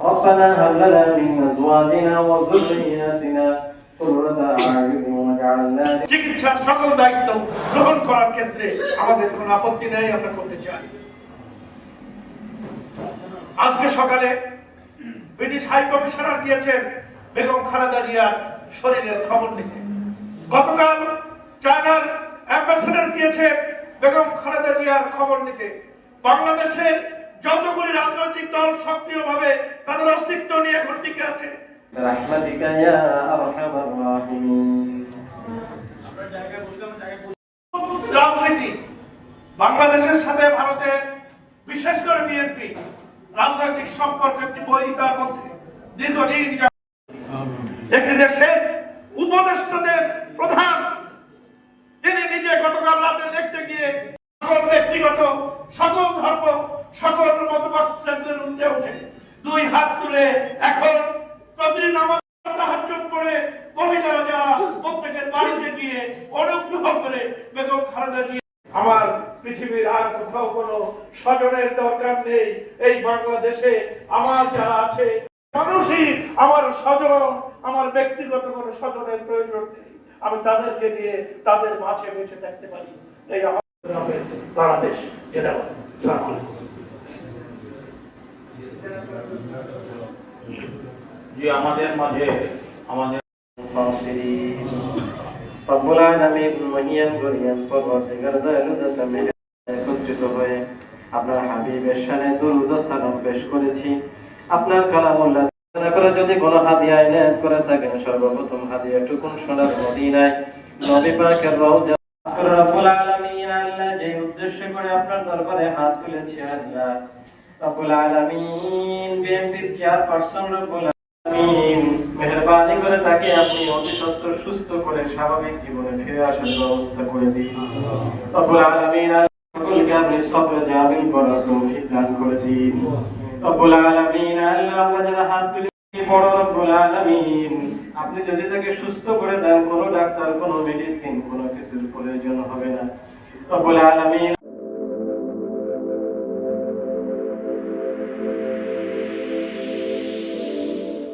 ربنا هب لنا من أزواجنا وذرياتنا قرة أعين واجعلنا চিকিৎসার সকল দায়িত্ব গ্রহণ করার ক্ষেত্রে আমাদের কোনো আপত্তি নেই, আমরা করতে চাই। আজকে সকালে ব্রিটিশ হাই কমিশনার গিয়েছেন বেগম খালেদা জিয়ার শরীরের খবর নিতে। গতকাল চায়নার অ্যাম্বাসেডর গিয়েছে বেগম খালেদা জিয়ার খবর নিতে। বাংলাদেশের যতগুলি রাজনৈতিক দল সক্রিয়ভাবে তাদের অস্তিত্ব নিয়ে এখন টিকে আছে। রাহমাতিকা ইয়া আরহামার রাহিমিন। রাজনীতি বাংলাদেশের সাথে ভারতের বিশেষ করে বিএনপি রাজনৈতিক সম্পর্ক একটি বৈরিতার মধ্যে দীর্ঘদিন একটি দেশের উপদেষ্টাদের প্রধান তিনি নিজে গতকাল রাতে দেখতে গিয়ে সকল ব্যক্তিগত সকল ধর্ম সকল মতবাদের ঊর্ধ্বে উঠে দুই হাত তুলে এখন প্রতিদিন নামাজ তাহাজ্জুদ পড়ে মহিলারা যারা প্রত্যেকের বাড়িতে গিয়ে অনুগ্রহ করে বেগম খালেদা জিয়া আমার পৃথিবীর আর কোথাও কোনো স্বজনের দরকার নেই। এই বাংলাদেশে আমার যারা আছে মানুষই আমার স্বজন, আমার ব্যক্তিগত কোনো স্বজনের প্রয়োজন নেই। আমি তাদেরকে নিয়ে তাদের মাঝে বেঁচে থাকতে পারি। এই আমাদের বাংলাদেশ যেটা যে আমাদের মাঝে আমাদের রব্বুল আলামিন মহিয়ান গরিয়ান পরওয়ারদিগার দয়ালু দাতা মেহেরবান একত্রিত হয়ে আপনার হাবিবের শানে দুরূদ ও সালাম পেশ করেছি। আপনার কালামুল্লাহ তেলাওয়াত করে যদি কোনো হাদিয়া ইনায়াত করে থাকেন, সর্বপ্রথম হাদিয়াটুকুন সোনার মদিনায় নবী পাকের রওজা রব্বুল আলামিন আল্লাহ যে উদ্দেশ্য করে আপনার দরবারে হাত তুলেছি আল্লাহ রব্বুল আলামিন বিএনপির চেয়ারপারসন রব্বুল আলামিন মেহেরবানি করে তাকে আপনি অতি সত্বর সুস্থ করে স্বাভাবিক জীবনে ফিরে আসার ব্যবস্থা করে দিন রব্বুল আলামিন। সকলকে আপনি সবরে জামিল করার তৌফিক দান করে দিন রব্বুল আলামিন। আল্লাহ আমরা যারা হাত তুলেছি বড় রব্বুল আলামিন আপনি যদি তাকে সুস্থ করে দেন, কোনো ডাক্তার কোনো মেডিসিন কোনো কিছুর প্রয়োজন হবে না রব্বুল আলামিন।